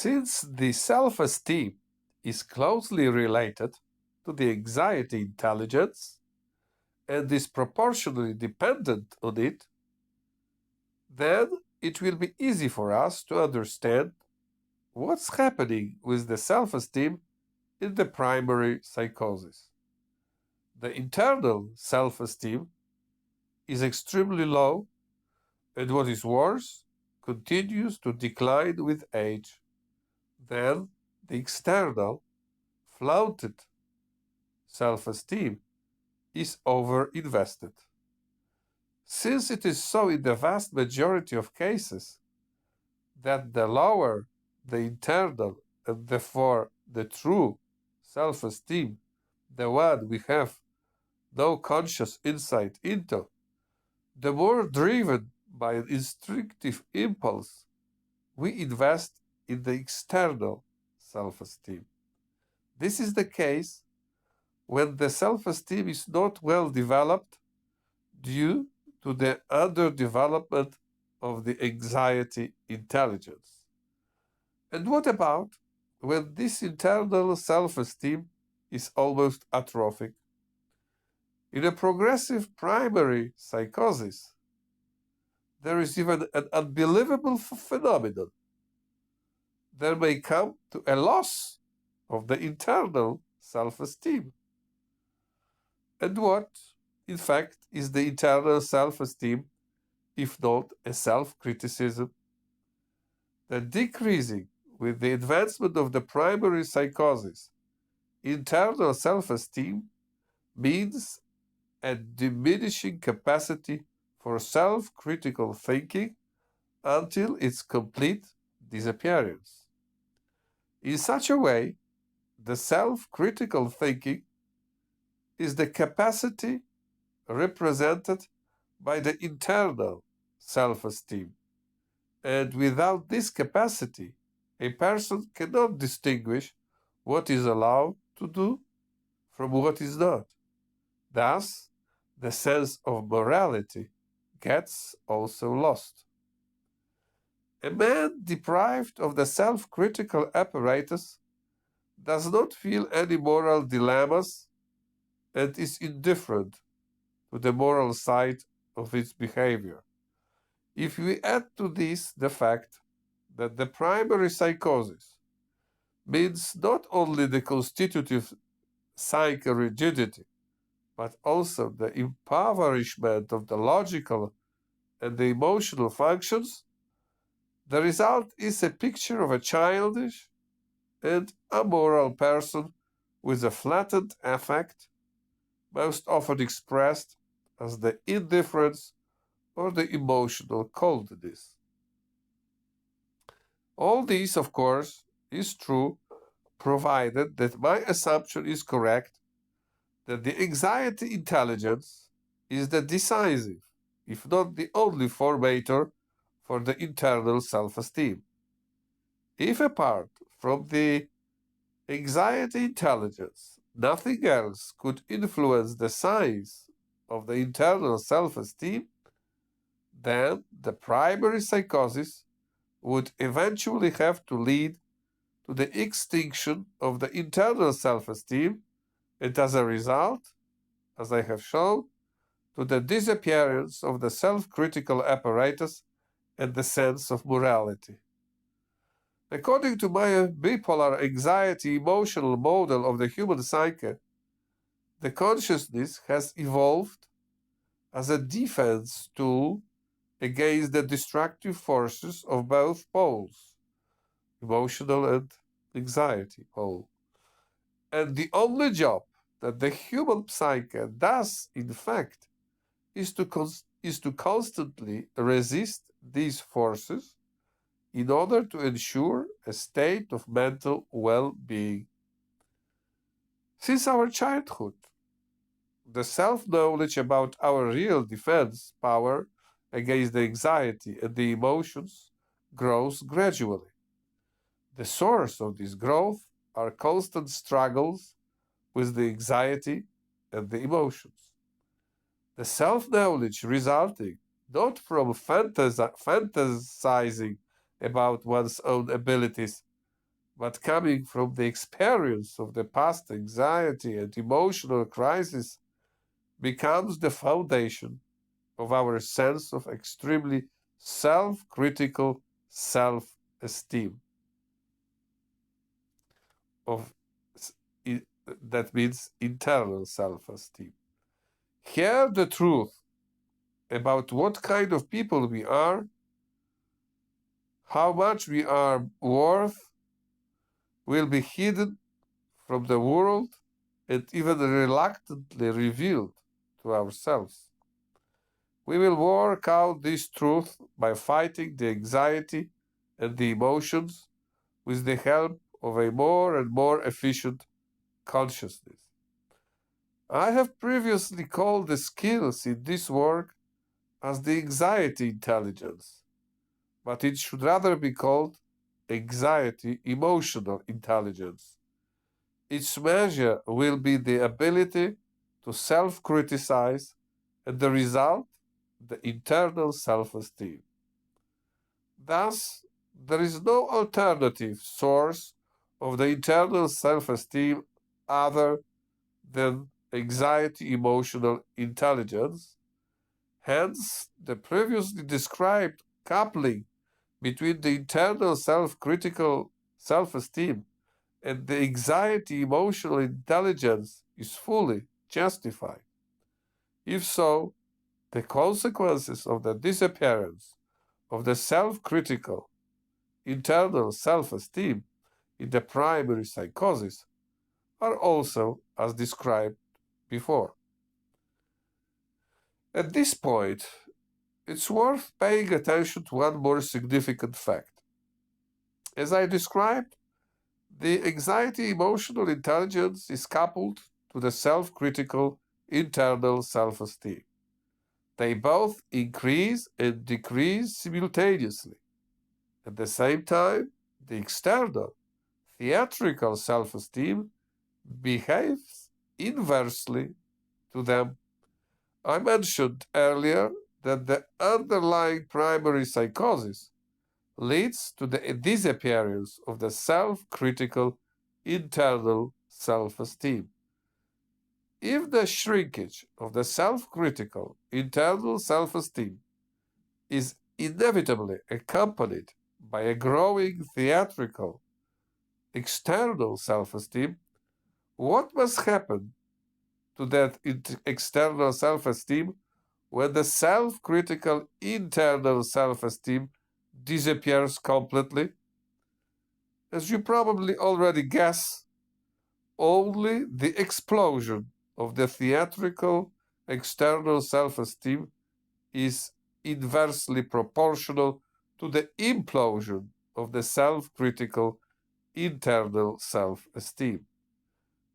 Since the self-esteem is closely related to the anxiety intelligence and is proportionally dependent on it, then it will be easy for us to understand what's happening with the self-esteem in the primary psychosis. The internal self-esteem is extremely low, and what is worse, continues to decline with age. Then the external, flaunted self-esteem is over-invested. Since it is so in the vast majority of cases that the lower the internal and therefore the true self-esteem, the one we have no conscious insight into, the more driven by an instinctive impulse we invest in the external self-esteem. This is the case when the self-esteem is not well developed due to the underdevelopment of the anxiety intelligence. And what about when this internal self-esteem is almost atrophic? In a progressive primary psychosis, there is even an unbelievable phenomenon. There may come to a loss of the internal self-esteem. And what, in fact, is the internal self-esteem if not a self-criticism? The decreasing with the advancement of the primary psychosis, internal self-esteem means a diminishing capacity for self-critical thinking until its complete disappearance. In such a way, the self-critical thinking is the capacity represented by the internal self-esteem. And without this capacity, a person cannot distinguish what is allowed to do from what is not. Thus, the sense of morality gets also lost. A man deprived of the self-critical apparatus does not feel any moral dilemmas and is indifferent to the moral side of its behavior. If we add to this the fact that the primary psychosis means not only the constitutive psychorigidity, but also the impoverishment of the logical and the emotional functions, the result is a picture of a childish and amoral person with a flattened affect, most often expressed as the indifference or the emotional coldness. All this, of course, is true, provided that my assumption is correct that the anxiety intelligence is the decisive, if not the only formator for the internal self-esteem. If apart from the anxiety intelligence, nothing else could influence the size of the internal self-esteem, then the primary psychosis would eventually have to lead to the extinction of the internal self-esteem and as a result, as I have shown, to the disappearance of the self-critical apparatus and the sense of morality. According to my bipolar anxiety emotional model of the human psyche, the consciousness has evolved as a defense tool against the destructive forces of both poles, emotional and anxiety pole. And the only job that the human psyche does, in fact, is to constantly resist these forces in order to ensure a state of mental well-being. Since our childhood, the self-knowledge about our real defense power against the anxiety and the emotions grows gradually. The source of this growth are constant struggles with the anxiety and the emotions. The self-knowledge resulting not from fantasizing about one's own abilities, but coming from the experience of the past anxiety and emotional crisis, becomes the foundation of our sense of extremely self-critical self-esteem. Of that means internal self-esteem. Here, the truth about what kind of people we are, how much we are worth, will be hidden from the world and even reluctantly revealed to ourselves. We will work out this truth by fighting the anxiety and the emotions with the help of a more and more efficient consciousness. I have previously called the skills in this work as the anxiety intelligence, but it should rather be called anxiety emotional intelligence. Its measure will be the ability to self-criticize, and the result, the internal self-esteem. Thus, there is no alternative source of the internal self-esteem other than anxiety emotional intelligence. Hence, the previously described coupling between the internal self-critical self-esteem and the anxiety emotional intelligence is fully justified. If so, the consequences of the disappearance of the self-critical internal self-esteem in the primary psychosis are also as described before. At this point, it's worth paying attention to one more significant fact. As I described, the anxiety emotional intelligence is coupled to the self-critical internal self-esteem. They both increase and decrease simultaneously. At the same time, the external, theatrical self-esteem behaves inversely to them. I mentioned earlier that the underlying primary psychosis leads to the disappearance of the self-critical internal self-esteem. If the shrinkage of the self-critical internal self-esteem is inevitably accompanied by a growing theatrical external self-esteem, what must happen to that external self-esteem when the self-critical internal self-esteem disappears completely? As you probably already guess, only the explosion of the theatrical external self-esteem is inversely proportional to the implosion of the self-critical internal self-esteem.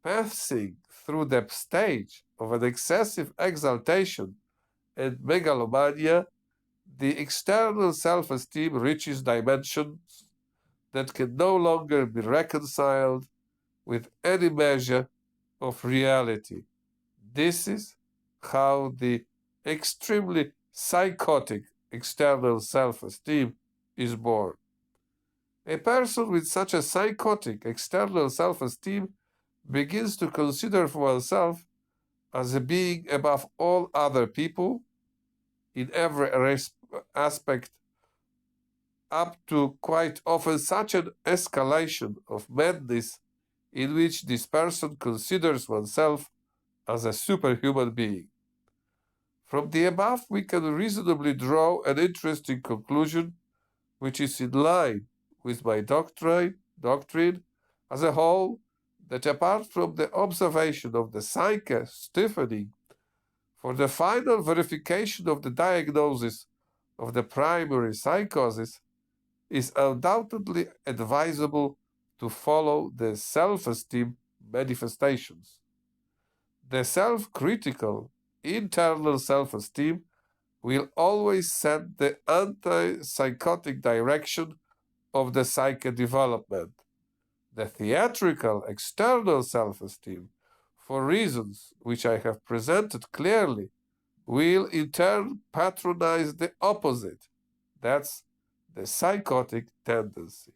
Passing through the stage of an excessive exaltation and megalomania, the external self-esteem reaches dimensions that can no longer be reconciled with any measure of reality. This is how the extremely psychotic external self-esteem is born. A person with such a psychotic external self-esteem begins to consider for oneself as a being above all other people in every aspect, up to quite often such an escalation of madness in which this person considers oneself as a superhuman being. From the above, we can reasonably draw an interesting conclusion, which is in line with my doctrine as a whole, that apart from the observation of the psyche stiffening for the final verification of the diagnosis of the primary psychosis, is undoubtedly advisable to follow the self-esteem manifestations. The self-critical internal self-esteem will always set the anti-psychotic direction of the psyche development. The theatrical external self-esteem, for reasons which I have presented clearly, will in turn patronize the opposite. That's the psychotic tendency.